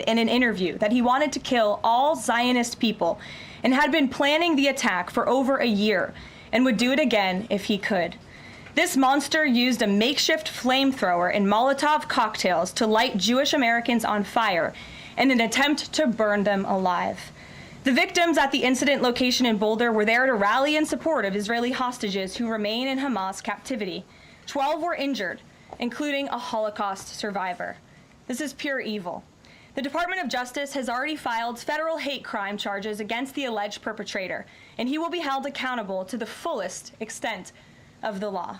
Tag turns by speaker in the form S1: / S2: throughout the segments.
S1: in an interview that he wanted to kill all Zionist people and had been planning the attack for over a year and would do it again if he could. This monster used a makeshift flamethrower and Molotov cocktails to light Jewish Americans on fire in an attempt to burn them alive. The victims at the incident location in Boulder were there to rally in support of Israeli hostages who remain in Hamas captivity. 12 were injured, including a Holocaust survivor. This is pure evil. The Department of Justice has already filed federal hate crime charges against the alleged perpetrator, and he will be held accountable to the fullest extent of the law.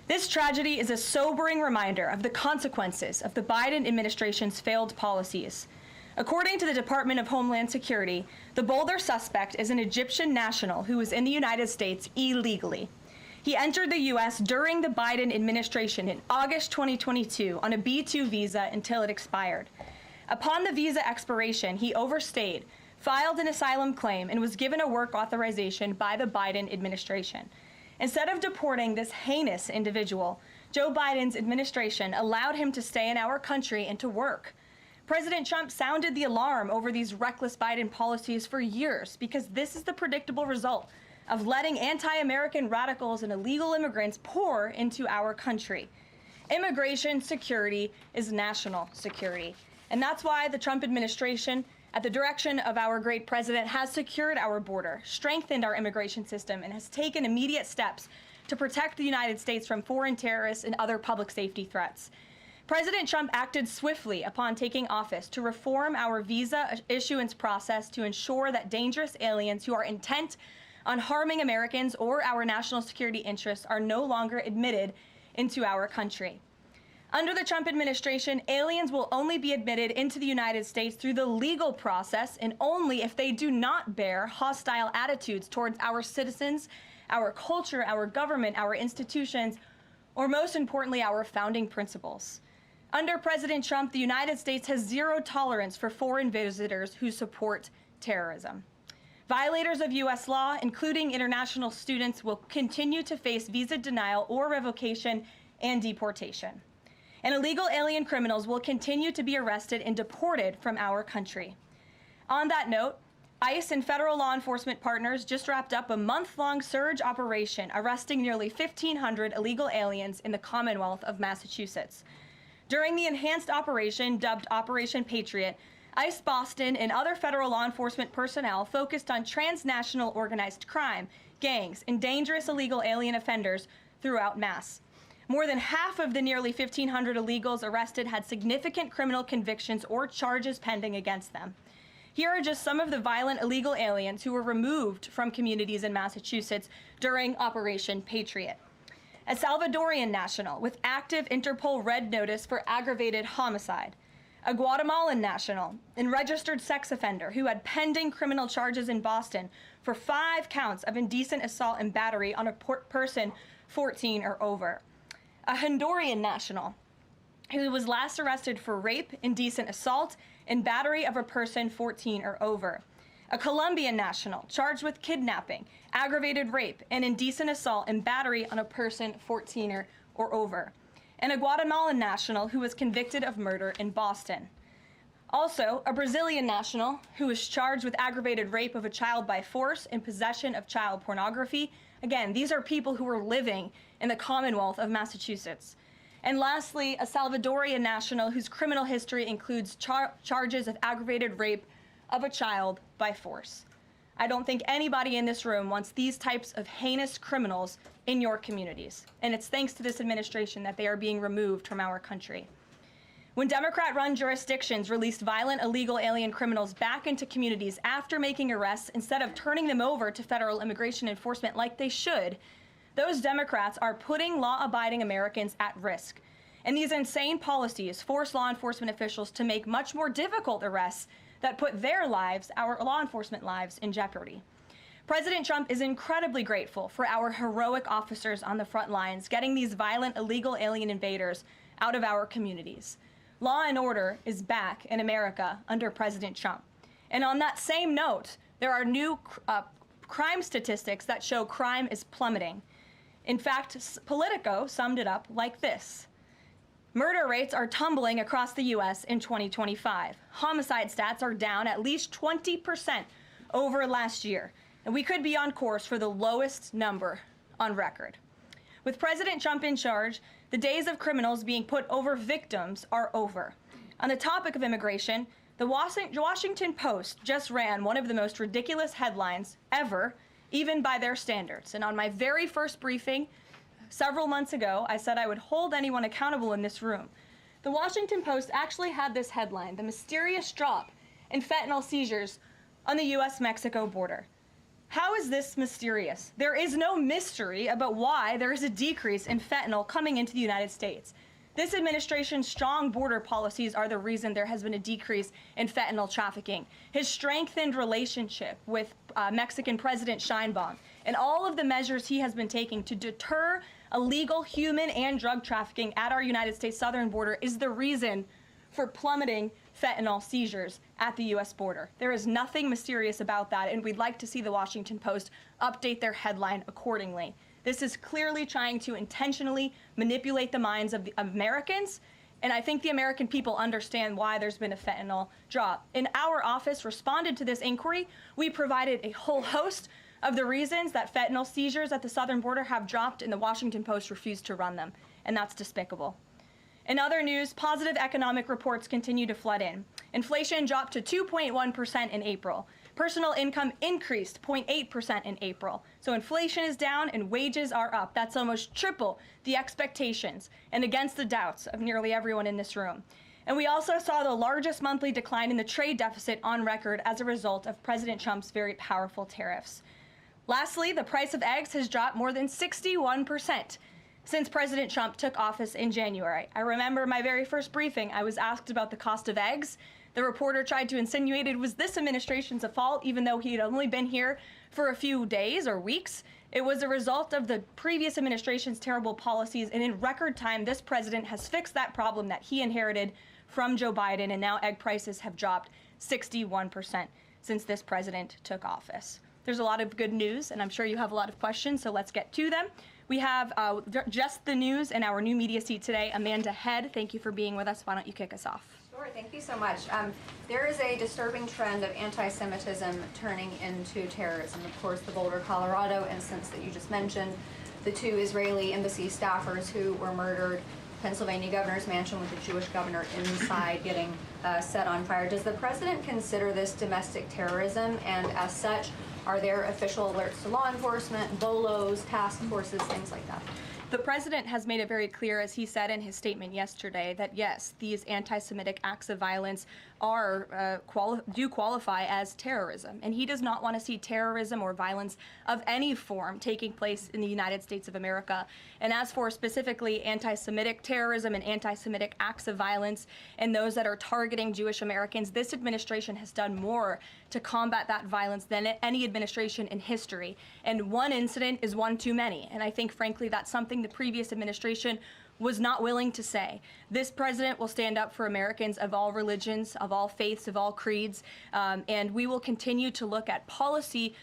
S1: This tragedy is a sobering reminder of the consequences of the Biden administration's failed policies. According to the Department of Homeland Security, the Boulder suspect is an Egyptian national who was in the United States illegally. He entered the U.S. during the Biden administration in August 2022 on a B-2 visa until it expired. Upon the visa expiration, he overstayed, filed an asylum claim, and was given a work authorization by the Biden administration. Instead of deporting this heinous individual, Joe Biden's administration allowed him to stay in our country and to work. President Trump sounded the alarm over these reckless Biden policies for years because this is the predictable result of letting anti-American radicals and illegal immigrants pour into our country. Immigration security is national security. And that's why the Trump administration, at the direction of our great president, has secured our border, strengthened our immigration system, and has taken immediate steps to protect the United States from foreign terrorists and other public safety threats. President Trump acted swiftly upon taking office to reform our visa issuance process to ensure that dangerous aliens who are intent on harming Americans or our national security interests are no longer admitted into our country. Under the Trump administration, aliens will only be admitted into the United States through the legal process and only if they do not bear hostile attitudes towards our citizens, our culture, our government, our institutions, or most importantly, our founding principles. Under President Trump, the United States has zero tolerance for foreign visitors who support terrorism. Violators of U.S. law, including international students, will continue to face visa denial or revocation and deportation. And illegal alien criminals will continue to be arrested and deported from our country. On that note, ICE and federal law enforcement partners just wrapped up a month-long surge operation arresting nearly 1,500 illegal aliens in the Commonwealth of Massachusetts. During the enhanced operation, dubbed Operation Patriot, ICE Boston and other federal law enforcement personnel focused on transnational organized crime, gangs, and dangerous illegal alien offenders throughout Mass. More than half of the nearly 1,500 illegals arrested had significant criminal convictions or charges pending against them. Here are just some of the violent illegal aliens who were removed from communities in Massachusetts during Operation Patriot. A Salvadorian national with active Interpol red notice for aggravated homicide. A Guatemalan national and registered sex offender who had pending criminal charges in Boston for 5 counts of indecent assault and battery on a person 14 or over. A Honduran national who was last arrested for rape, indecent assault, and battery of a person 14 or over. A Colombian national charged with kidnapping, aggravated rape, and indecent assault and battery on a person 14 or over. And a Guatemalan national who was convicted of murder in Boston. Also, a Brazilian national who was charged with aggravated rape of a child by force and possession of child pornography. Again, these are people who are living in the Commonwealth of Massachusetts. And lastly, a Salvadorian national whose criminal history includes charges of aggravated rape of a child by force. I don't think anybody in this room wants these types of heinous criminals in your communities. And it's thanks to this administration that they are being removed from our country. When Democrat-run jurisdictions released violent illegal alien criminals back into communities after making arrests instead of turning them over to federal immigration enforcement like they should, those Democrats are putting law-abiding Americans at risk. And these insane policies force law enforcement officials to make much more difficult arrests that put their lives, our law enforcement lives, in jeopardy. President Trump is incredibly grateful for our heroic officers on the front lines getting these violent illegal alien invaders out of our communities. Law and order is back in America under President Trump. And on that same note, there are new crime statistics that show crime is plummeting. In fact, Politico summed it up like this. Murder rates are tumbling across the U.S. in 2025. Homicide stats are down at least 20% over last year, and we could be on course for the lowest number on record. With President Trump in charge, the days of criminals being put over victims are over. On the topic of immigration, the Washington Post just ran one of the most ridiculous headlines ever, even by their standards. And on my very first briefing, several months ago, I said I would hold anyone accountable in this room. The Washington Post actually had this headline: the mysterious drop in fentanyl seizures on the U.S.-Mexico border. How is this mysterious? There is no mystery about why there is a decrease in fentanyl coming into the United States. This administration's strong border policies are the reason there has been a decrease in fentanyl trafficking. His strengthened relationship with Mexican President Sheinbaum and all of the measures he has been taking to deter illegal human and drug trafficking at our United States southern border is the reason for plummeting fentanyl seizures at the U.S. border. There is nothing mysterious about that, and we'd like to see the Washington Post update their headline accordingly. This is clearly trying to intentionally manipulate the minds of the Americans, and I think the American people understand why there's been a fentanyl drop. And our office responded to this inquiry. We provided a whole host of the reasons that fentanyl seizures at the southern border have dropped, and the Washington Post refused to run them, and that's despicable. In other news, positive economic reports continue to flood in. Inflation dropped to 2.1% in April. Personal income increased 0.8% in April. So inflation is down and wages are up. That's almost triple the expectations and against the doubts of nearly everyone in this room. And we also saw the largest monthly decline in the trade deficit on record as a result of President Trump's very powerful tariffs. Lastly, the price of eggs has dropped more than 61% since President Trump took office in January. I remember my very first briefing, I was asked about the cost of eggs. The reporter tried to insinuate it was this administration's fault, even though he had only been here for a few days or weeks. It was a result of the previous administration's terrible policies, and in record time, this president has fixed that problem that he inherited from Joe Biden, and now egg prices have dropped 61% since this president took office. There's a lot of good news, and I'm sure you have a lot of questions, so let's get to them. We have just the news in our new media seat today. Amanda Head, thank you for being with us. Why don't you kick us off?
S2: Sure, thank you so much. There is a disturbing trend of anti-Semitism turning into terrorism. Of course, the Boulder, Colorado instance that you just mentioned, the 2 Israeli embassy staffers who were murdered, Pennsylvania governor's mansion with the Jewish governor inside getting set on fire. Does the president consider this domestic terrorism? And as such, are there official alerts to law enforcement, BOLOs, task forces, things like that?
S1: The president has made it very clear, as he said in his statement yesterday, that yes, these anti-Semitic acts of violence are do qualify as terrorism, and he does not want to see terrorism or violence of any form taking place in the United States of America. And as for specifically anti-Semitic terrorism and anti-Semitic acts of violence and those that are targeting Jewish Americans, this administration has done more to combat that violence than any administration in history. And one incident is one too many, and I think, frankly, that's something the previous administration was not willing to say. This president will stand up for Americans of all religions, of all faiths, of all creeds, and we will continue to look at policy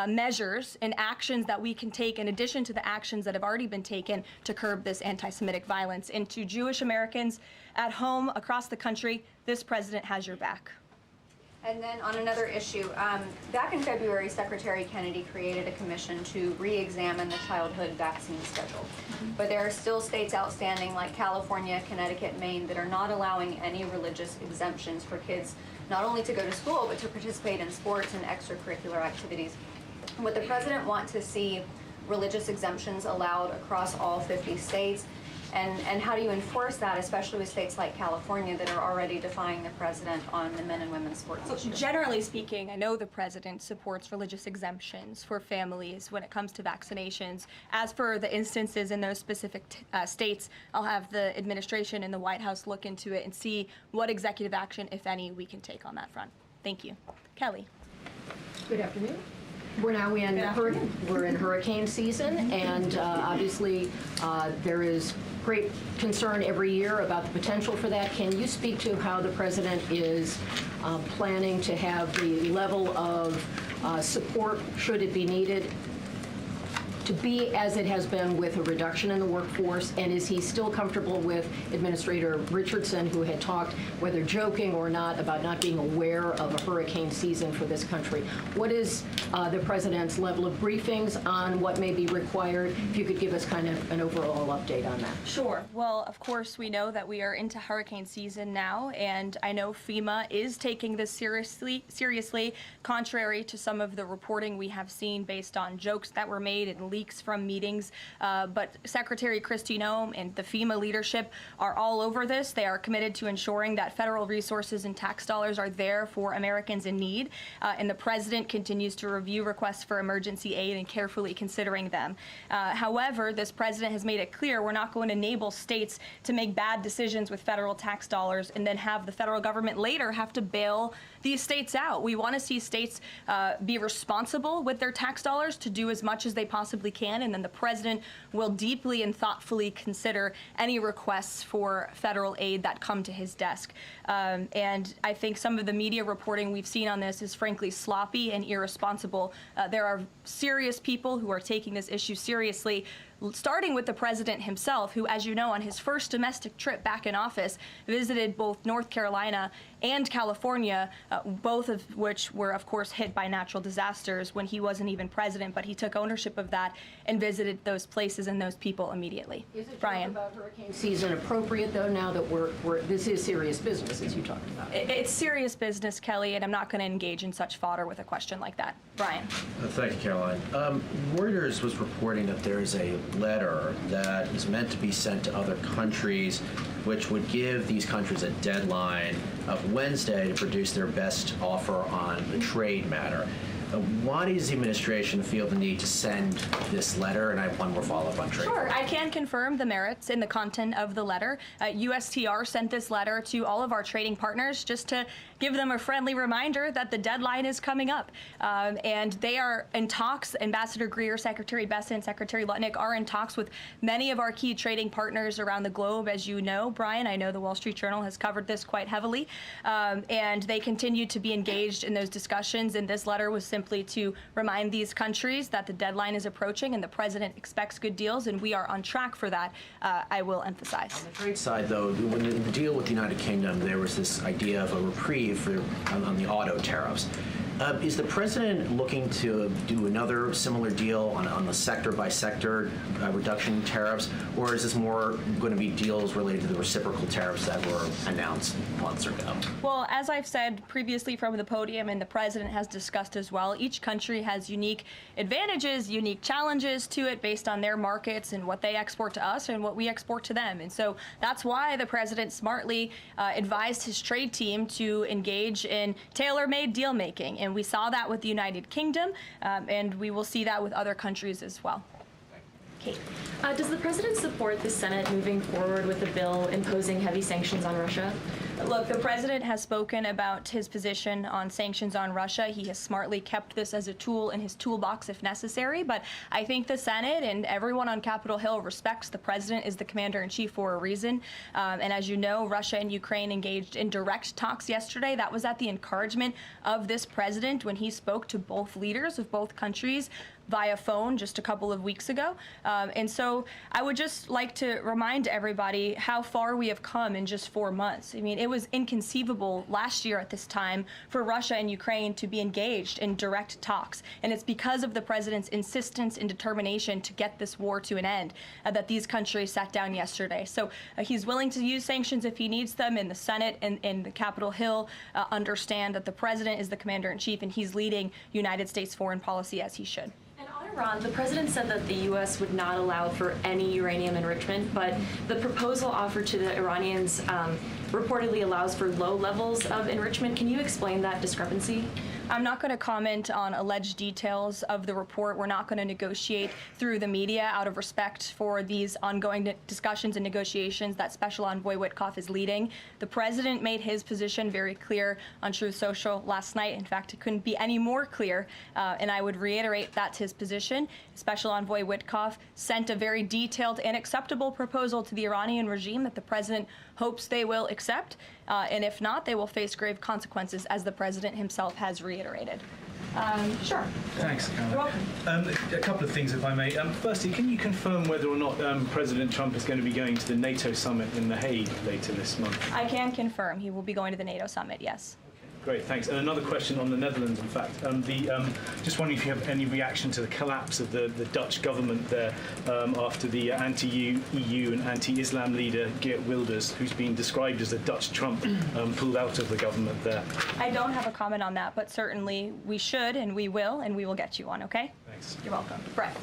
S1: measures and actions that we can take in addition to the actions that have already been taken to curb this anti-Semitic violence. And to Jewish Americans at home, across the country, this president has your back.
S2: And then on another issue, back in February, Secretary Kennedy created a commission to re-examine the childhood vaccine schedule. But there are still states outstanding like California, Connecticut, Maine that are not allowing any religious exemptions for kids, not only to go to school, but to participate in sports and extracurricular activities. Would the president want to see religious exemptions allowed across all 50 states? And how do you enforce that, especially with states like California that are already defying the president on the men and women's sports issue?
S1: Generally speaking, I know the president supports religious exemptions for families when it comes to vaccinations. As for the instances in those specific states, I'll have the administration and the White House look into it and see what executive action, if any, we can take on that front. Thank you. Kelly.
S3: Good afternoon. We're now in hurricane season, and obviously there is great concern every year about the potential for that. Can you speak to how the president is planning to have the level of support should it be needed? to be as it has been with a reduction in the workforce? And is he still comfortable with Administrator Richardson, who had talked, whether joking or not, about not being aware of a hurricane season for this country? What is the president's level of briefings on what may be required? If you could give us kind of an overall update on that.
S1: Sure. Well, of course, we know that we are into hurricane season now, and I know FEMA is taking this seriously, contrary to some of the reporting we have seen based on jokes that were made and leaks from meetings. But Secretary Kristi Noem and the FEMA leadership are all over this. They are committed to ensuring that federal resources and tax dollars are there for Americans in need, and the president continues to review requests for emergency aid and carefully considering them. However, this president has made it clear we're not going to enable states to make bad decisions with federal tax dollars and then have the federal government later have to bail these states out. We want to see states be responsible with their tax dollars to do as much as they possibly can, and then the president will deeply and thoughtfully consider any requests for federal aid that come to his desk. And I think some of the media reporting we've seen on this is frankly sloppy and irresponsible. There are serious people who are taking this issue seriously, starting with the president himself, who, as you know, on his first domestic trip back in office, visited both North Carolina and California, both of which were, of course, hit by natural disasters when he wasn't even president, but he took ownership of that and visited those places and those people immediately.
S3: Is it
S1: Brian?
S3: about hurricane season appropriate, though, now that this is serious business, as you talked about?
S1: It's serious business, Kelly, and I'm not going to engage in such fodder with a question like that. Brian?
S4: Thank you, Caroline. Reuters was reporting that there is a letter that is meant to be sent to other countries, which would give these countries a deadline of Wednesday to produce their best offer on the trade matter. Why does the administration feel the need to send this letter? And I have one more follow-up on trade.
S1: Sure, I can confirm the merits and the content of the letter. USTR sent this letter to all of our trading partners just to give them a friendly reminder that the deadline is coming up. And they are in talks. Ambassador Greer, Secretary Besson, Secretary Lutnick are in talks with many of our key trading partners around the globe. As you know, Brian, I know the Wall Street Journal has covered this quite heavily. And they continue to be engaged in those discussions. And this letter was simply to remind these countries that the deadline is approaching and the president expects good deals, and we are on track for that, I will emphasize.
S4: On the trade side, though, when the deal with the United Kingdom, there was this idea of a reprieve on the auto tariffs. Is the president looking to do another similar deal on the sector-by-sector reduction in tariffs, or is this more going to be deals related to the reciprocal tariffs that were announced months ago?
S1: Well, as I've said previously from the podium, and the president has discussed as well, each country has unique advantages, unique challenges to it based on their markets and what they export to us and what we export to them. And so that's why the president smartly advised his trade team to engage in tailor-made deal-making. And we saw that with the United Kingdom, and we will see that with other countries as well. Kate.
S5: Does the president support the Senate moving forward with a bill imposing heavy sanctions on Russia?
S1: Look, the president has spoken about his position on sanctions on Russia. He has smartly kept this as a tool in his toolbox if necessary, but I think the Senate and everyone on Capitol Hill respects the president is the commander-in-chief for a reason. And as you know, Russia and Ukraine engaged in direct talks yesterday. That was at the encouragement of this president when he spoke to both leaders of both countries via phone just a couple of weeks ago. And so I would just like to remind everybody how far we have come in just 4 months. I mean, it was inconceivable last year at this time for Russia and Ukraine to be engaged in direct talks. And it's because of the president's insistence and determination to get this war to an end that these countries sat down yesterday. So he's willing to use sanctions if he needs them, and the Senate and the Capitol Hill understand that the president is the commander-in-chief and he's leading United States foreign policy as he should.
S5: Iran, the president said that the U.S. would not allow for any uranium enrichment, but the proposal offered to the Iranians reportedly allows for low levels of enrichment. Can you explain that discrepancy?
S1: I'm not going to comment on alleged details of the report. We're not going to negotiate through the media out of respect for these ongoing discussions and negotiations that Special Envoy Witkoff is leading. The president made his position very clear on Truth Social last night. In fact, it couldn't be any more clear, and I would reiterate that's his position. Special Envoy Witkoff sent a very detailed and acceptable proposal to the Iranian regime that the president hopes they will accept, and if not, they will face grave consequences, as the president himself has reiterated. reiterated. Sure.
S6: Thanks, Caroline.
S1: You're welcome.
S6: A couple of things, if I may. Firstly, can you confirm whether or not President Trump is going to be going to the NATO summit in The Hague later this month?
S1: I can confirm he will be going to the NATO summit, yes.
S6: Great, thanks. And another question on the Netherlands, in fact. Just wondering if you have any reaction to the collapse of the Dutch government there after the anti-EU and anti-Islam leader Geert Wilders, who's been described as the Dutch Trump, pulled out of the government there.
S1: I don't have a comment on that, but certainly we should and we will get you one, okay?
S6: Thanks.
S1: You're welcome. Brett.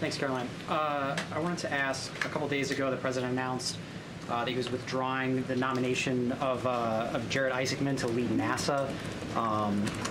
S7: Thanks, Caroline. I wanted to ask, a couple days ago, the president announced that he was withdrawing the nomination of Jared Isaacman to lead NASA,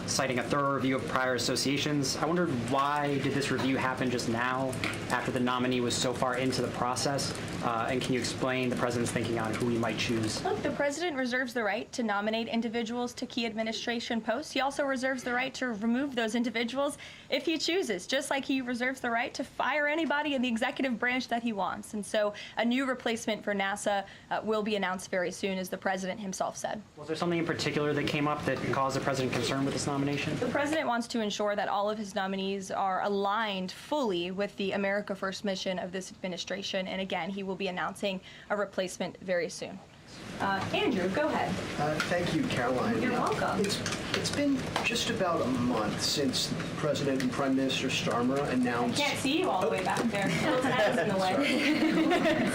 S7: citing a thorough review of prior associations. I wondered, why did this review happen just now, after the nominee was so far into the process? And can you explain the president's thinking on who he might choose?
S1: Look, the president reserves the right to nominate individuals to key administration posts. He also reserves the right to remove those individuals if he chooses, just like he reserves the right to fire anybody in the executive branch that he wants. And so a new replacement for NASA will be announced very soon, as the president himself said.
S7: Was there something in particular that came up that caused the president concern with this nomination?
S1: The president wants to ensure that all of his nominees are aligned fully with the America First mission of this administration. And again, he will be announcing a replacement very soon. Andrew, go ahead.
S8: Thank you, Caroline.
S1: You're welcome.
S8: It's been just about a month since President and Prime Minister Starmer announced...
S1: Can't see you all the way back there. Phil's head is in the way.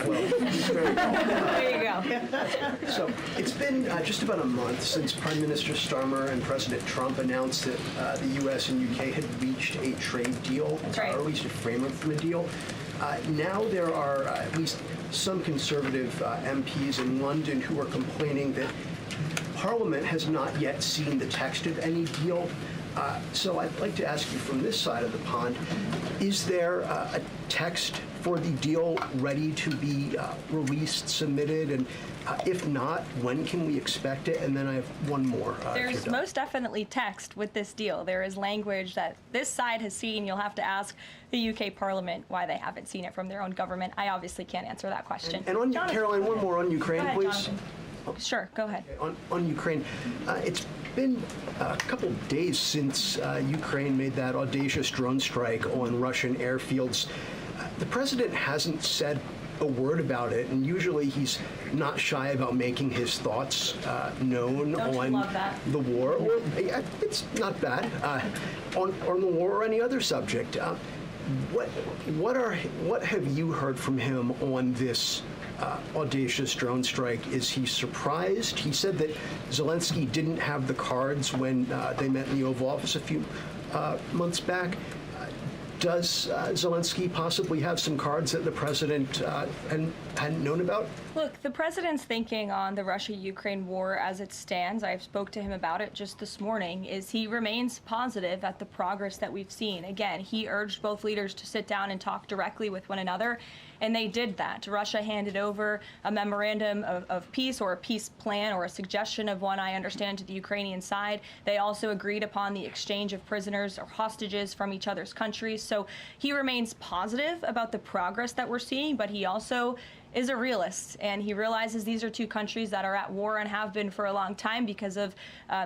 S8: Well, he's very tall.
S1: There you go.
S8: So it's been just about a month since Prime Minister Starmer and President Trump announced that the U.S. and U.K. had reached a trade deal,
S1: That's right.
S8: or at least a framework for the deal. Now there are at least some conservative MPs in London who are complaining that Parliament has not yet seen the text of any deal. So I'd like to ask you from this side of the pond, is there a text for the deal ready to be released, submitted, and if not, when can we expect it? And then I have one more.
S1: There's most definitely text with this deal. There is language that this side has seen. You'll have to ask the UK Parliament why they haven't seen it from their own government. I obviously can't answer that question.
S8: And on
S1: Jonathan,
S8: Caroline, one more on Ukraine,
S1: go ahead,
S8: please.
S1: Jonathan. Sure, go ahead.
S8: On Ukraine, it's been a couple days since Ukraine made that audacious drone strike on Russian airfields. The president hasn't said a word about it, and usually he's not shy about making his thoughts known
S1: Don't you
S8: on
S1: love that?
S8: the war. Or, yeah, it's not bad on the war or any other subject. What have you heard from him on this audacious drone strike? Is he surprised? He said that Zelensky didn't have the cards when they met in the Oval Office a few months back. Does Zelensky possibly have some cards that the president hadn't known about?
S1: Look, the president's thinking on the Russia-Ukraine war as it stands, I spoke to him about it just this morning, is he remains positive at the progress that we've seen. Again, he urged both leaders to sit down and talk directly with one another, and they did that. Russia handed over a memorandum of peace, or a peace plan, or a suggestion of one, I understand, to the Ukrainian side. They also agreed upon the exchange of prisoners or hostages from each other's countries. So he remains positive about the progress that we're seeing, but he also is a realist, and he realizes these are two countries that are at war and have been for a long time because of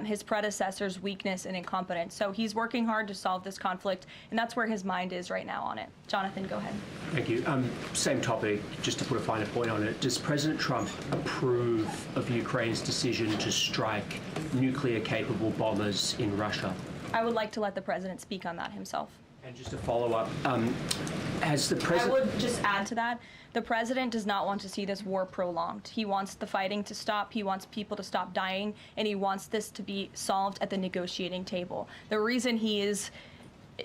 S1: his predecessor's weakness and incompetence. So he's working hard to solve this conflict, and that's where his mind is right now on it. Jonathan, go ahead.
S9: Thank you. Same topic, just to put a finer point on it. Does President Trump approve of Ukraine's decision to strike nuclear-capable bombers in Russia?
S1: I would like to let the president speak on that himself.
S9: And just to follow up, has the
S1: I
S9: president...
S1: would just add to that, the president does not want to see this war prolonged. He wants the fighting to stop, he wants people to stop dying, and he wants this to be solved at the negotiating table. The reason he is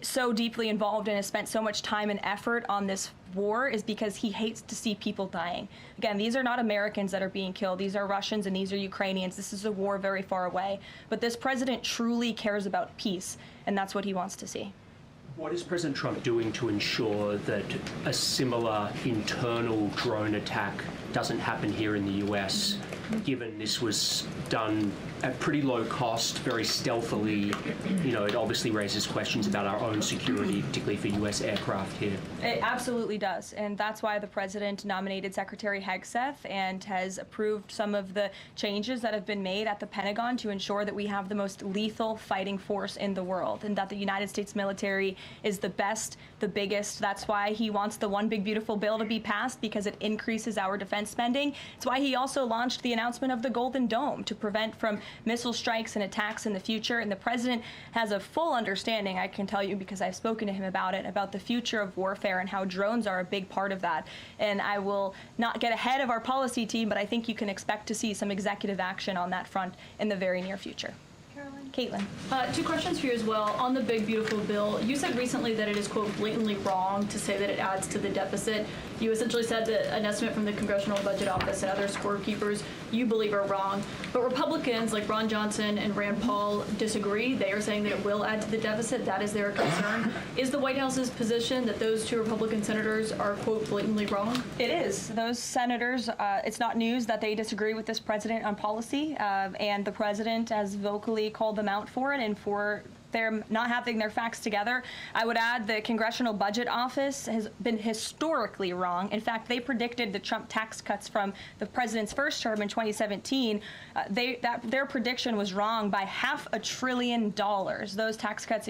S1: so deeply involved and has spent so much time and effort on this war is because he hates to see people dying. Again, these are not Americans that are being killed. These are Russians and these are Ukrainians. This is a war very far away. But this president truly cares about peace, and that's what he wants to see.
S9: What is President Trump doing to ensure that a similar internal drone attack doesn't happen here in the US given this was done at pretty low cost, very stealthily, it obviously raises questions about our own security, particularly for U.S. aircraft here.
S1: It absolutely does, and that's why the president nominated Secretary Hegseth and has approved some of the changes that have been made at the Pentagon to ensure that we have the most lethal fighting force in the world, and that the United States military is the best, the biggest. That's why he wants the One Big Beautiful Bill to be passed, because it increases our defense spending. It's why he also launched the announcement of the Golden Dome to prevent from missile strikes and attacks in the future. And the president has a full understanding, I can tell you because I've spoken to him about it, about the future of warfare and how drones are a big part of that. And I will not get ahead of our policy team, but I think you can expect to see some executive action on that front in the very near future. Caitlin.
S10: 2 questions for you as well. On the Big Beautiful Bill, you said recently that it is, quote, blatantly wrong to say that it adds to the deficit. You essentially said that an estimate from the Congressional Budget Office and other scorekeepers you believe are wrong. But Republicans like Ron Johnson and Rand Paul disagree. They are saying that it will add to the deficit. That is their concern. Is the White House's position that those 2 Republican senators are, quote, blatantly wrong?
S1: It is. Those senators, it's not news that they disagree with this president on policy, and the president has vocally called them out for it and for their not having their facts together. I would add the Congressional Budget Office has been historically wrong. In fact, they predicted the Trump tax cuts from the president's first term in 2017. Their prediction was wrong by $500 billion. Those tax cuts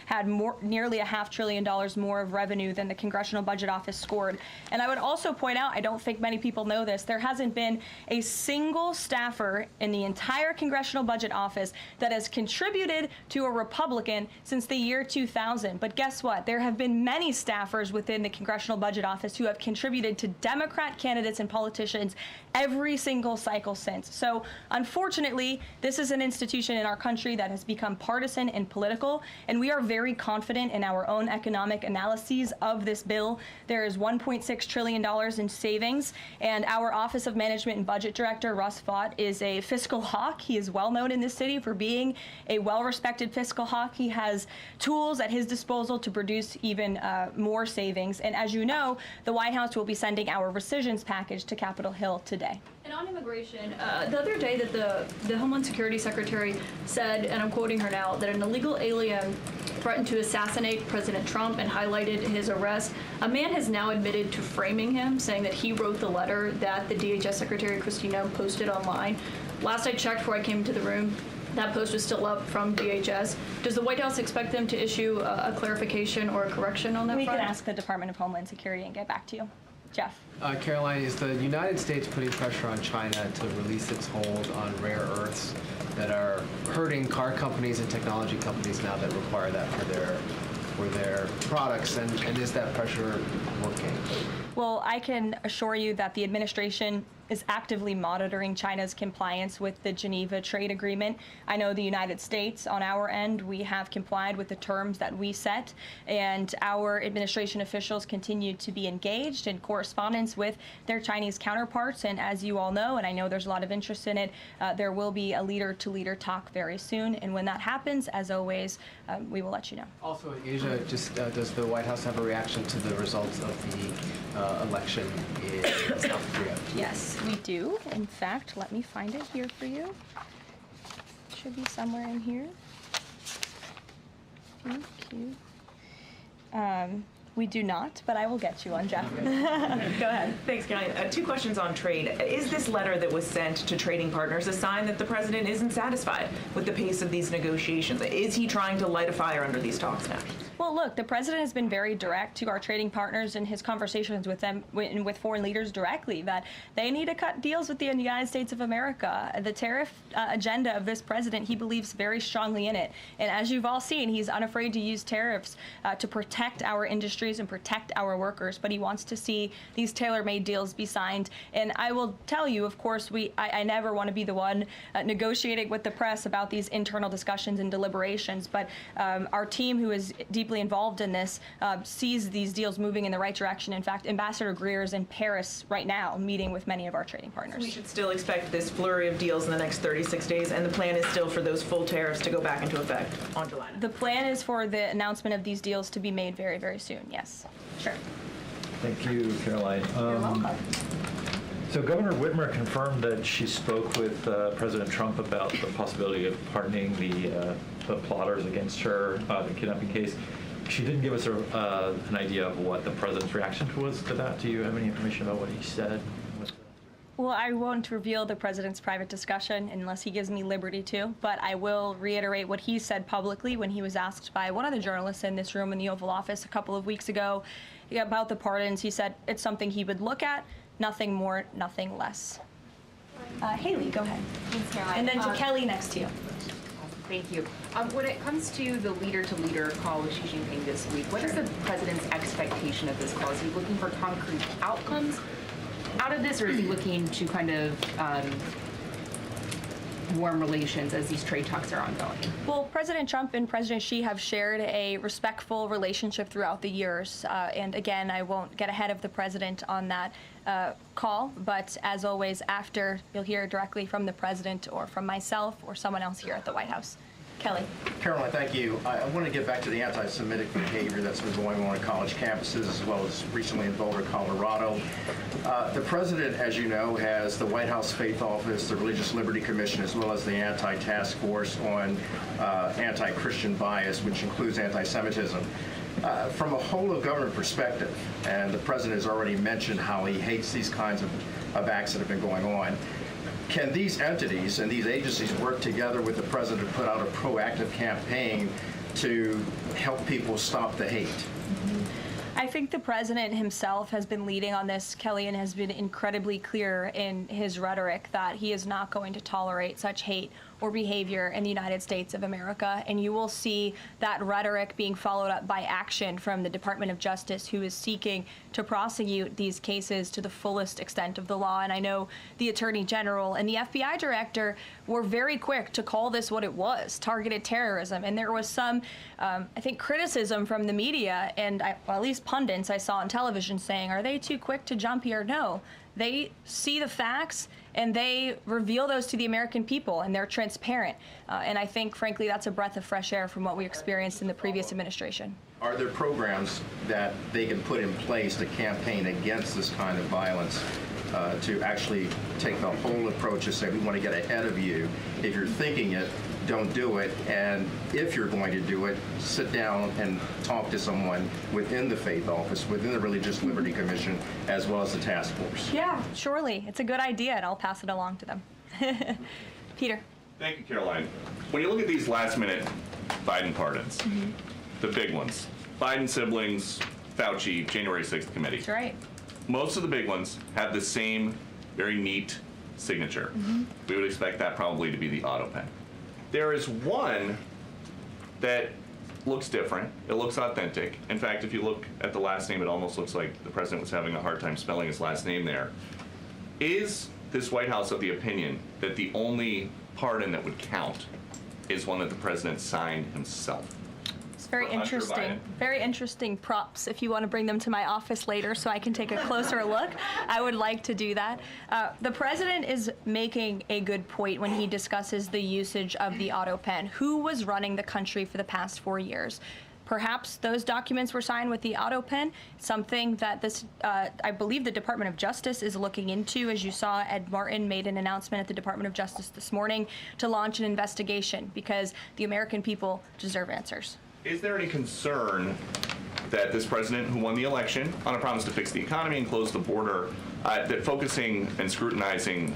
S1: had nearly $500 billion more of revenue than the Congressional Budget Office scored. And I would also point out, I don't think many people know this, there hasn't been a single staffer in the entire Congressional Budget Office that has contributed to a Republican since the year 2000. But guess what? There have been many staffers within the Congressional Budget Office who have contributed to Democrat candidates and politicians every single cycle since. So unfortunately, this is an institution in our country that has become partisan and political, and we are very confident in our own economic analyses of this bill. There is $1.6 trillion in savings, and our Office of Management and Budget Director, Russ Vought, is a fiscal hawk. He is well known in this city for being a well-respected fiscal hawk. He has tools at his disposal to produce even more savings. And as you know, the White House will be sending our rescissions package to Capitol Hill today.
S10: And on immigration, the other day that the Homeland Security Secretary said, and I'm quoting her now, that an illegal alien threatened to assassinate President Trump and highlighted his arrest. A man has now admitted to framing him, saying that he wrote the letter that the DHS Secretary Kristi Noem posted online. Last I checked before I came into the room, that post was still up from DHS. Does the White House expect them to issue a clarification or a correction on that
S1: We
S10: front?
S1: can ask the Department of Homeland Security and get back to you. Jeff.
S11: Caroline, is the United States putting pressure on China to release its hold on rare earths that are hurting car companies and technology companies now that require that for their products? And is that pressure working?
S1: Well, I can assure you that the administration is actively monitoring China's compliance with the Geneva Trade Agreement. I know the United States, on our end, we have complied with the terms that we set, and our administration officials continue to be engaged in correspondence with their Chinese counterparts. And as you all know, and I know there's a lot of interest in it, there will be a leader-to-leader talk very soon. And when that happens, as always, we will let you know.
S11: Also in Asia, does the White House have a reaction to the results of the election in South Korea?
S1: Yes, we do. In fact, let me find it here for you. It should be somewhere in here. Thank you. We do not, but I will get you on, Jeff. Go ahead.
S12: Thanks, Caroline. 2 questions on trade. Is this letter that was sent to trading partners a sign that the president isn't satisfied with the pace of these negotiations? Is he trying to light a fire under these talks now?
S1: Well, look, the president has been very direct to our trading partners in his conversations with them, with foreign leaders directly, that they need to cut deals with the United States of America. The tariff agenda of this president, he believes very strongly in it. And as you've all seen, he's unafraid to use tariffs to protect our industries and protect our workers. But he wants to see these tailor-made deals be signed. And I will tell you, of course, I never want to be the one negotiating with the press about these internal discussions and deliberations. But our team, who is deeply involved in this, sees these deals moving in the right direction. In fact, Ambassador Greer is in Paris right now meeting with many of our trading partners.
S12: We should still expect this flurry of deals in the next 36 days, and the plan is still for those full tariffs to go back into effect on July 9th.
S1: The plan is for the announcement of these deals to be made very, very soon, yes. Sure.
S13: Thank you, Caroline.
S1: You're welcome.
S13: So Governor Whitmer confirmed that she spoke with President Trump about the possibility of pardoning the plotters against her, the kidnapping case. She didn't give us an idea of what the president's reaction was to that. Do you have any information about what he said?
S1: Well, I won't reveal the president's private discussion unless he gives me liberty to, but I will reiterate what he said publicly when he was asked by one of the journalists in this room in the Oval Office a couple of weeks ago about the pardons. He said it's something he would look at, nothing more, nothing less. Haley, go ahead.
S14: Thanks, Caroline.
S1: And then to Kelly next to you.
S14: Thank you. When it comes to the leader-to-leader call with Xi Jinping this week, what is the president's expectation of this call? Is he looking for concrete outcomes out of this, or is he looking to kind of warm relations as these trade talks are ongoing?
S1: Well, President Trump and President Xi have shared a respectful relationship throughout the years. And again, I won't get ahead of the president on that call, but as always, after, you'll hear directly from the president or from myself or someone else here at the White House. Kelly.
S15: Caroline, thank you. I want to get back to the anti-Semitic behavior that's been going on college campuses, as well as recently in Boulder, Colorado. The president, as you know, has the White House Faith Office, the Religious Liberty Commission, as well as the Anti-Task Force on anti-Christian bias, which includes anti-Semitism. From a whole of government perspective, and the president has already mentioned how he hates these kinds of acts that have been going on, can these entities and these agencies work together with the president to put out a proactive campaign to help people stop the hate?
S1: I think the president himself has been leading on this, Kelly, and has been incredibly clear in his rhetoric that he is not going to tolerate such hate or behavior in the United States of America. And you will see that rhetoric being followed up by action from the Department of Justice, who is seeking to prosecute these cases to the fullest extent of the law. And I know the Attorney General and the FBI Director were very quick to call this what it was, targeted terrorism. And there was some, I think, criticism from the media, and well, at least pundits I saw on television saying, are they too quick to jump here? No. They see the facts and they reveal those to the American people, and they're transparent. And I think, frankly, that's a breath of fresh air from what we experienced in the previous administration.
S15: Are there programs that they can put in place to campaign against this kind of violence, to actually take the whole approach and say, we want to get ahead of you. If you're thinking it, don't do it. And if you're going to do it, sit down and talk to someone within the Faith Office, within the Religious Liberty Commission, as well as the task force.
S1: Yeah, surely. It's a good idea, and I'll pass it along to them. Peter.
S16: Thank you, Caroline. When you look at these last-minute Biden pardons, the big ones, Biden siblings, Fauci, January 6th committee.
S1: That's right.
S16: Most of the big ones have the same very neat signature. We would expect that probably to be the auto pen. There is one that looks different. It looks authentic. In fact, if you look at the last name, it almost looks like the president was having a hard time spelling his last name there. Is this White House of the opinion that the only pardon that would count is one that the president signed himself?
S1: It's very interesting. Very interesting props. If you want to bring them to my office later so I can take a closer look, I would like to do that. The president is making a good point when he discusses the usage of the auto pen. Who was running the country for the past 4 years? Perhaps those documents were signed with the auto pen, something that this, I believe the Department of Justice is looking into. As you saw, Ed Martin made an announcement at the Department of Justice this morning to launch an investigation because the American people deserve answers.
S16: Is there any concern that this president, who won the election on a promise to fix the economy and close the border, that focusing and scrutinizing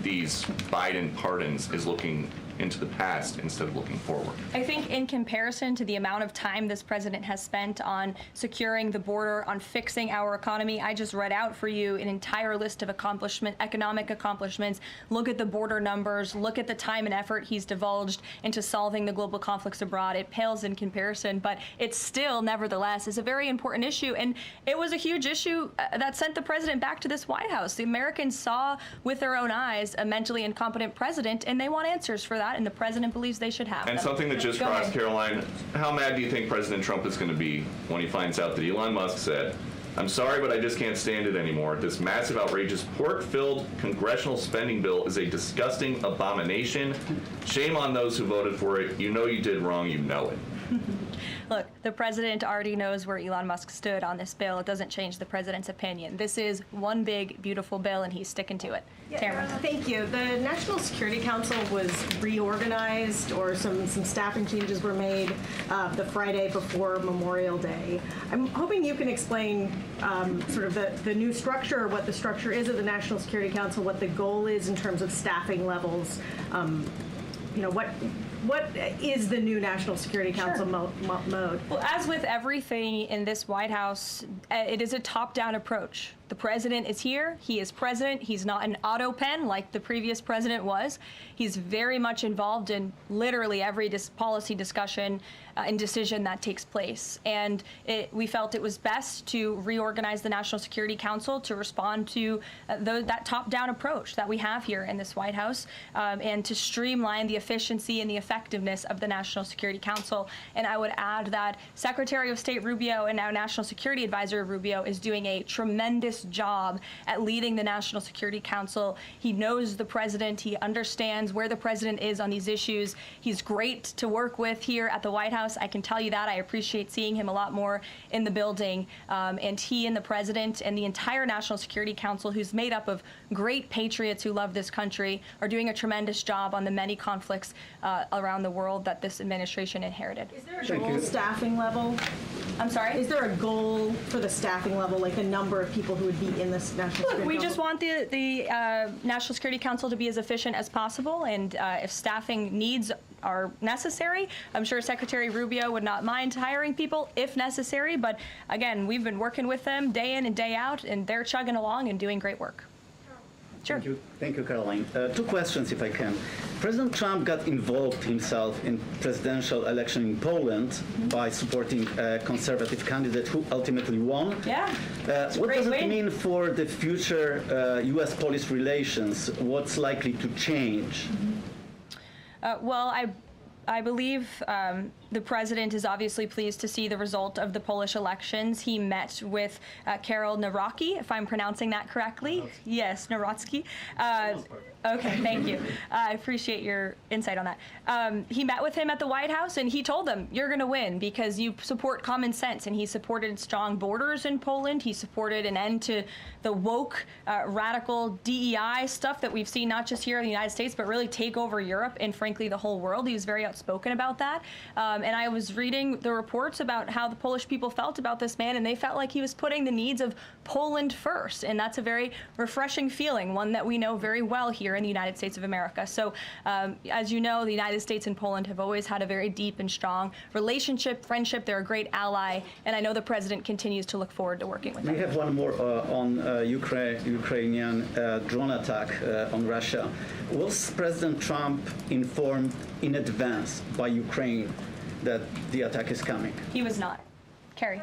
S16: these Biden pardons is looking into the past instead of looking forward?
S1: I think in comparison to the amount of time this president has spent on securing the border, on fixing our economy, I just read out for you an entire list of economic accomplishments. Look at the border numbers, look at the time and effort he's divulged into solving the global conflicts abroad. It pales in comparison, but it still, nevertheless, is a very important issue. And it was a huge issue that sent the president back to this White House. The Americans saw with their own eyes a mentally incompetent president, and they want answers for that. And the president believes they should have
S16: And
S1: them.
S16: something that just
S1: Go
S16: crossed,
S1: ahead.
S16: Caroline, how mad do you think President Trump is going to be when he finds out that Elon Musk said, I'm sorry, but I just can't stand it anymore. This massive, outrageous, pork-filled congressional spending bill is a disgusting abomination. Shame on those who voted for it. You know you did wrong. You know it.
S1: Look, the president already knows where Elon Musk stood on this bill. It doesn't change the president's opinion. This is one big, beautiful bill, and he's sticking to it. Tamara.
S17: Thank you. The National Security Council was reorganized, or some staffing changes were made the Friday before Memorial Day. I'm hoping you can explain sort of the new structure, what the structure is of the National Security Council, what the goal is in terms of staffing levels. What is the new National Security Council mode?
S1: Well, as with everything in this White House, it is a top-down approach. The president is here. He is president. He's not an auto pen like the previous president was. He's very much involved in literally every policy discussion and decision that takes place. And we felt it was best to reorganize the National Security Council to respond to that top-down approach that we have here in this White House, and to streamline the efficiency and the effectiveness of the National Security Council. And I would add that Secretary of State Rubio and now National Security Advisor Rubio is doing a tremendous job at leading the National Security Council. He knows the president. He understands where the president is on these issues. He's great to work with here at the White House. I can tell you that. I appreciate seeing him a lot more in the building. And he and the president and the entire National Security Council, who's made up of great patriots who love this country, are doing a tremendous job on the many conflicts around the world that this administration inherited.
S17: Is there a goal staffing level?
S1: I'm sorry?
S17: Is there a goal for the staffing level, like the number of people who would be in this National Security Council?
S1: We just want the National Security Council to be as efficient as possible, and if staffing needs are necessary, I'm sure Secretary Rubio would not mind hiring people if necessary, but again, we've been working with them day in and day out, and they're chugging along and doing great work. Sure.
S18: Thank you, Caroline. Two questions, if I can. President Trump got involved himself in presidential election in Poland by supporting a conservative candidate who ultimately won.
S1: Yeah.
S18: What does it mean for the future U.S.-Polish relations? What's likely to change?
S1: Well, I believe the president is obviously pleased to see the result of the Polish elections. He met with Karol Nawrocki, if I'm pronouncing that correctly. Yes, Nawrocki. Okay, thank you. I appreciate your insight on that. He met with him at the White House, and he told them, you're going to win because you support common sense. And he supported strong borders in Poland. He supported an end to the woke, radical DEI stuff that we've seen not just here in the United States, but really take over Europe and, frankly, the whole world. He was very outspoken about that. And I was reading the reports about how the Polish people felt about this man, and they felt like he was putting the needs of Poland first. And that's a very refreshing feeling, one that we know very well here in the United States of America. So, as you know, the United States and Poland have always had a very deep and strong relationship, friendship. They're a great ally, and I know the president continues to look forward to working with them.
S18: We have one more on Ukrainian drone attack on Russia. Was President Trump informed in advance by Ukraine that the attack is coming?
S1: He was not. Carrie.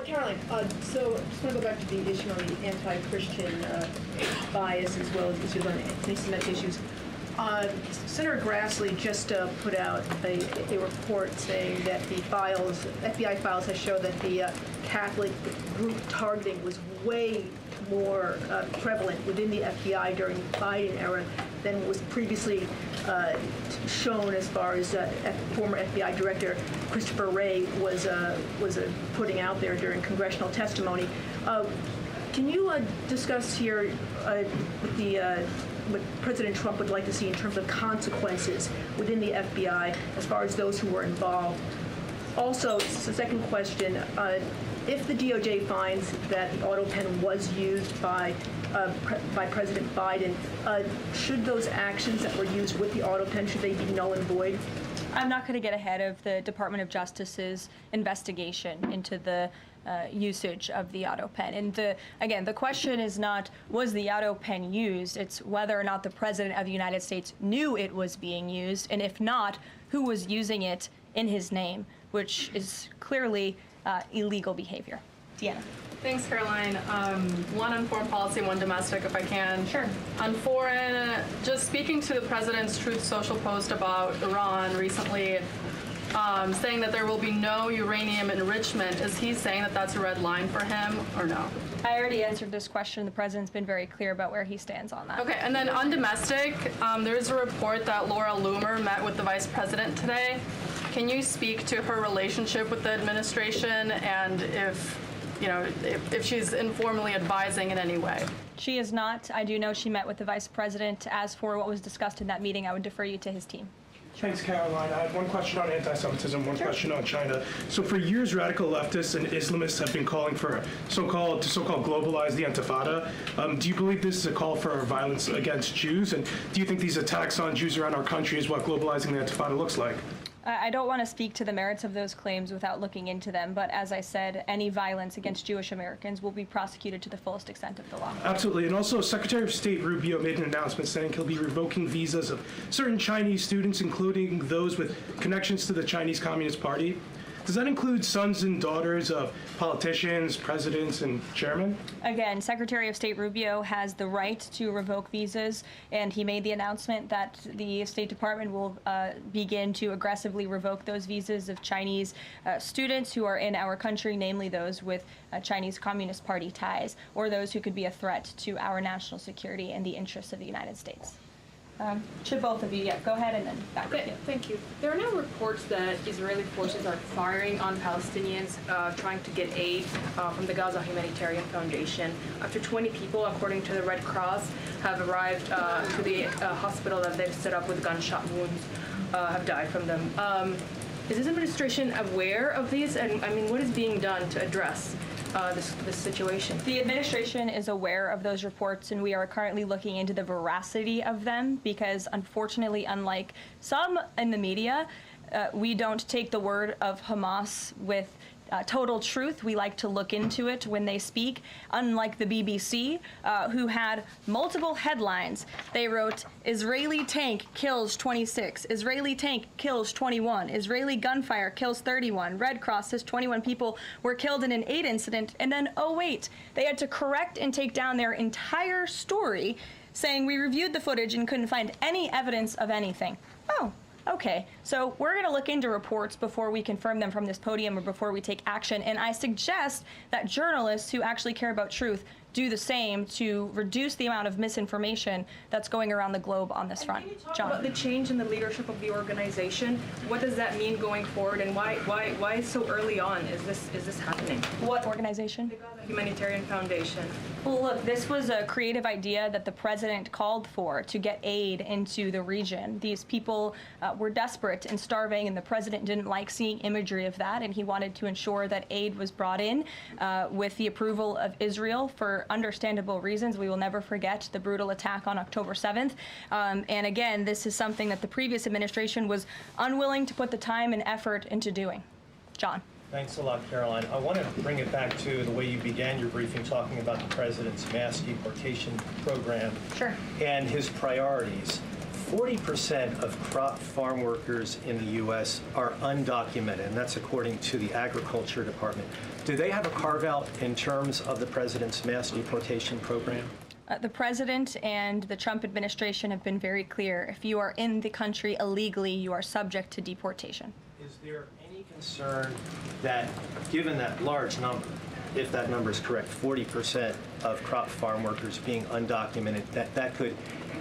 S19: Caroline, so I just want to go back to the issue on the anti-Christian bias as well as issues on anti-Semitic issues. Senator Grassley just put out a report saying that the FBI files have shown that the Catholic group targeting was way more prevalent within the FBI during the Biden era than was previously shown, as far as former FBI Director Christopher Wray was putting out there during congressional testimony. Can you discuss here what President Trump would like to see in terms of consequences within the FBI as far as those who were involved? Also, the second question, if the DOJ finds that the auto pen was used by President Biden, should those actions that were used with the auto pen, should they be null and void?
S1: I'm not going to get ahead of the Department of Justice's investigation into the usage of the auto pen. And again, the question is not, was the auto pen used? It's whether or not the President of the United States knew it was being used, and if not, who was using it in his name, which is clearly illegal behavior. Deanna.
S20: Thanks, Caroline. One on foreign policy, one domestic, if I can.
S1: Sure.
S20: On foreign, just speaking to the president's Truth Social post about Iran recently, saying that there will be no uranium enrichment. Is he saying that that's a red line for him, or no?
S1: I already answered this question. The president's been very clear about where he stands on that.
S20: Okay, and then on domestic, there is a report that Laura Loomer met with the vice president today. Can you speak to her relationship with the administration and if she's informally advising in any way?
S1: She is not. I do know she met with the vice president. As for what was discussed in that meeting, I would defer you to his team.
S21: Thanks, Caroline. I had one question on anti-Semitism, one question on China. So for years, radical leftists and Islamists have been calling for so-called globalize the Intifada. Do you believe this is a call for violence against Jews? And do you think these attacks on Jews around our country is what globalizing the Intifada looks like?
S1: I don't want to speak to the merits of those claims without looking into them, but as I said, any violence against Jewish Americans will be prosecuted to the fullest extent of the law.
S21: Absolutely. And also, Secretary of State Rubio made an announcement saying he'll be revoking visas of certain Chinese students, including those with connections to the Chinese Communist Party. Does that include sons and daughters of politicians, presidents, and chairmen?
S1: Again, Secretary of State Rubio has the right to revoke visas, and he made the announcement that the State Department will begin to aggressively revoke those visas of Chinese students who are in our country, namely those with Chinese Communist Party ties, or those who could be a threat to our national security and the interests of the United States. Should both of you, go ahead and then back to you.
S14: Thank you. There are now reports that Israeli forces are firing on Palestinians trying to get aid from the Gaza Humanitarian Foundation. After 20 people, according to the Red Cross, have arrived to the hospital that they've set up with gunshot wounds, have died from them. Is this administration aware of these? And I mean, what is being done to address this situation?
S1: The administration is aware of those reports, and we are currently looking into the veracity of them because, unfortunately, unlike some in the media, we don't take the word of Hamas with total truth. We like to look into it when they speak, unlike the BBC, who had multiple headlines. They wrote, Israeli tank kills 26, Israeli tank kills 21, Israeli gunfire kills 31, Red Cross says 21 people were killed in an aid incident, and then, oh wait, they had to correct and take down their entire story, saying we reviewed the footage and couldn't find any evidence of anything. Oh. Okay, so we're going to look into reports before we confirm them from this podium or before we take action, and I suggest that journalists who actually care about truth do the same to reduce the amount of misinformation that's going around the globe on this front. John.
S14: About the change in the leadership of the organization, what does that mean going forward, and why so early on is this happening?
S1: What organization?
S14: The Gaza Humanitarian Foundation.
S1: Well, look, this was a creative idea that the president called for to get aid into the region. These people were desperate and starving, and the president didn't like seeing imagery of that, and he wanted to ensure that aid was brought in with the approval of Israel for understandable reasons. We will never forget the brutal attack on October 7th. And again, this is something that the previous administration was unwilling to put the time and effort into doing. John.
S22: Thanks a lot, Caroline. I want to bring it back to the way you began your briefing, talking about the president's mass deportation program and his priorities. 40% of crop farm workers in the U.S. are undocumented, and that's according to the Agriculture Department. Do they have a carve-out in terms of the president's mass deportation program?
S1: The president and the Trump administration have been very clear. If you are in the country illegally, you are subject to deportation.
S22: Is there any concern that, given that large number, if that number is correct, 40% of crop farm workers being undocumented, that could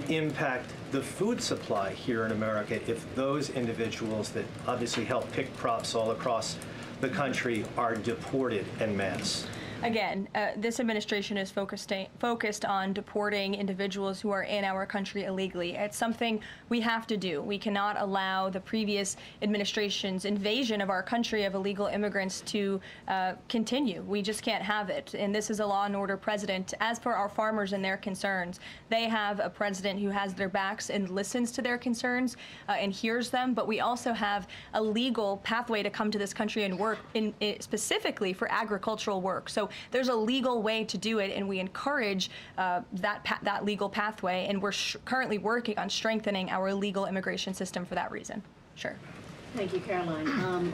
S22: impact the food supply here in America if those individuals that obviously help pick crops all across the country are deported en masse?
S1: Again, this administration is focused on deporting individuals who are in our country illegally. It's something we have to do. We cannot allow the previous administration's invasion of our country of illegal immigrants to continue. We just can't have it. And this is a law and order president. As for our farmers and their concerns, they have a president who has their backs and listens to their concerns and hears them. But we also have a legal pathway to come to this country and work specifically for agricultural work. So there's a legal way to do it, and we encourage that legal pathway, and we're currently working on strengthening our legal immigration system for that reason. Sure.
S3: Thank you, Caroline.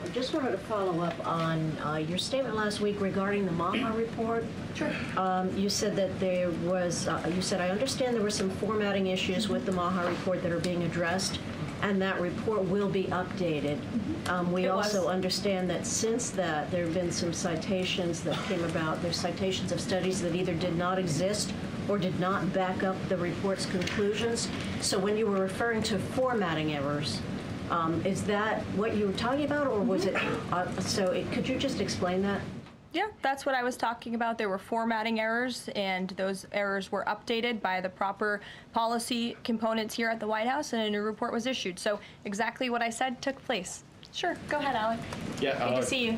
S3: I just wanted to follow up on your statement last week regarding the Maha report.
S1: Sure.
S3: You said that there was, you said, I understand there were some formatting issues with the Maha report that are being addressed, and that report will be updated. We also understand that since that, there have been some citations that came about. There's citations of studies that either did not exist or did not back up the report's conclusions. So when you were referring to formatting errors,
S2: Is that what you were talking about, or was it, could you just explain that?
S1: Yeah, that's what I was talking about. There were formatting errors, and those errors were updated by the proper policy components here at the White House, and a new report was issued. So exactly what I said took place. Sure, go ahead, Alec.
S4: Yeah,
S1: good to see you.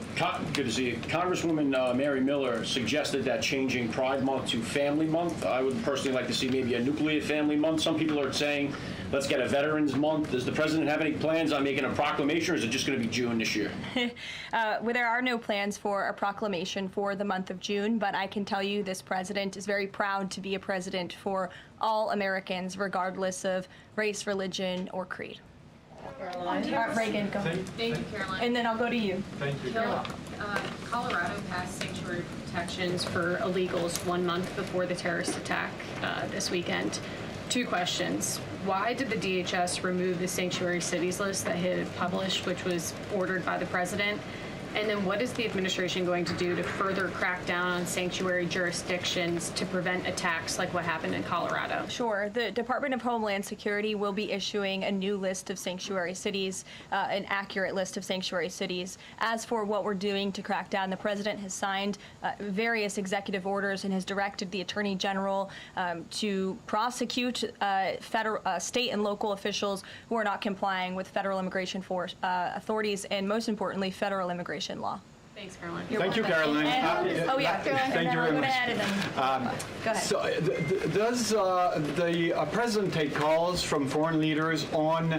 S4: Good to see you. Congresswoman Mary Miller suggested that changing Pride Month to Family Month. I would personally like to see maybe a nuclear family month. Some people are saying, let's get a Veterans Month. Does the president have any plans on making a proclamation, or is it just going to be June this year?
S1: Well, there are no plans for a proclamation for the month of June, but I can tell you this president is very proud to be a president for all Americans, regardless of race, religion, or creed.
S10: Caroline.
S1: Reagan, go ahead.
S14: Thank you, Caroline.
S1: And then I'll go to you.
S22: Thank you.
S14: You're welcome. Colorado passed sanctuary protections for illegals 1 month before the terrorist attack this weekend. 2 questions. Why did the DHS remove the sanctuary cities list that it had published, which was ordered by the president? And then what is the administration going to do to further crack down on sanctuary jurisdictions to prevent attacks like what happened in Colorado?
S1: Sure. The Department of Homeland Security will be issuing a new list of sanctuary cities, an accurate list of sanctuary cities. As for what we're doing to crack down, the president has signed various executive orders and has directed the Attorney General to prosecute federal, state and local officials who are not complying with federal immigration authorities and, most importantly, federal immigration law.
S14: Thanks, Caroline.
S23: Thank you, Caroline.
S1: Oh, yeah.
S23: Thank you very much.
S1: Go ahead.
S23: So, does the president take calls from foreign leaders on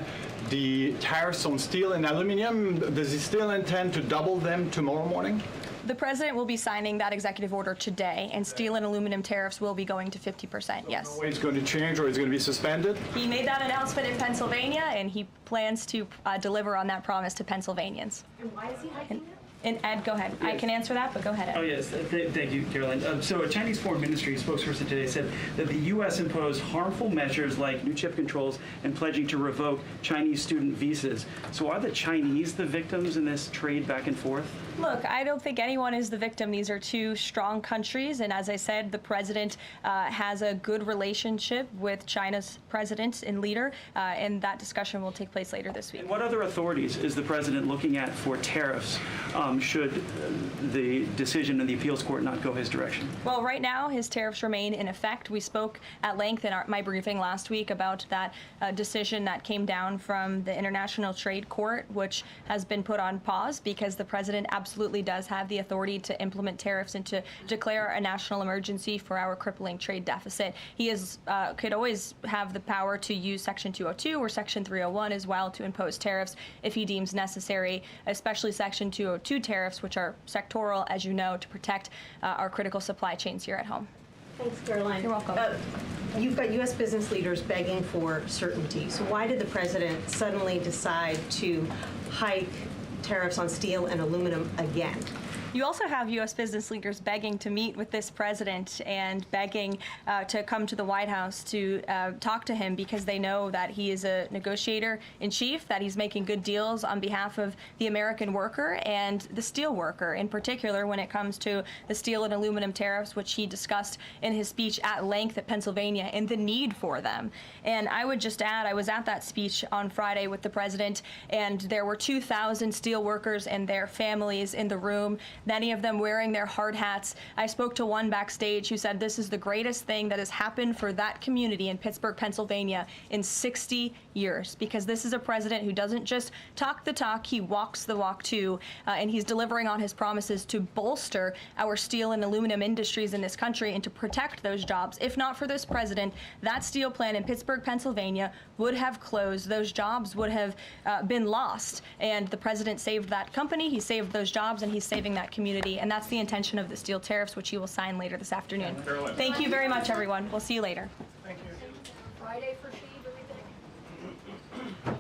S23: the tariffs on steel and aluminum? Does he still intend to double them tomorrow morning?
S1: The president will be signing that executive order today, and steel and aluminum tariffs will be going to 50%, yes.
S23: No way it's going to change, or it's going to be suspended?
S1: He made that announcement in Pennsylvania, and he plans to deliver on that promise to Pennsylvanians.
S2: And why is he hiking it?
S1: And Ed, go ahead. I can answer that, but go ahead, Ed.
S24: Oh, yes. Thank you, Caroline. So a Chinese Foreign Ministry spokesperson today said that the U.S. imposed harmful measures like new chip controls and pledging to revoke Chinese student visas. So are the Chinese the victims in this trade back and forth?
S1: Look, I don't think anyone is the victim. These are two strong countries, and as I said, the president has a good relationship with China's president and leader, and that discussion will take place later this week.
S24: And what other authorities is the president looking at for tariffs should the decision of the appeals court not go his direction?
S1: Well, right now, his tariffs remain in effect. We spoke at length in my briefing last week about that decision that came down from the International Trade Court, which has been put on pause because the president absolutely does have the authority to implement tariffs and to declare a national emergency for our crippling trade deficit. He could always have the power to use Section 202 or Section 301 as well to impose tariffs if he deems necessary, especially Section 202 tariffs, which are sectoral, as you know, to protect our critical supply chains here at home.
S2: Thanks, Caroline.
S1: You're welcome.
S2: You've got U.S. business leaders begging for certainty. So why did the president suddenly decide to hike tariffs on steel and aluminum again?
S1: You also have U.S. business leaders begging to meet with this president and begging to come to the White House to talk to him because they know that he is a negotiator in chief, that he's making good deals on behalf of the American worker and the steel worker, in particular when it comes to the steel and aluminum tariffs, which he discussed in his speech at length at Pennsylvania and the need for them. And I would just add, I was at that speech on Friday with the president, and there were 2,000 steel workers and their families in the room, many of them wearing their hard hats. I spoke to one backstage who said this is the greatest thing that has happened for that community in Pittsburgh, Pennsylvania in 60 years, because this is a president who doesn't just talk the talk, he walks the walk too, and he's delivering on his promises to bolster our steel and aluminum industries in this country and to protect those jobs. If not for this president, that steel plant in Pittsburgh, Pennsylvania would have closed. Those jobs would have been lost, and the president saved that company, he saved those jobs, and he's saving that community, and that's the intention of the steel tariffs, which he will sign later this afternoon. Thank you very much, everyone. We'll see you later.
S3: Thank you. Friday for She, do we think?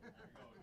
S21: There you go.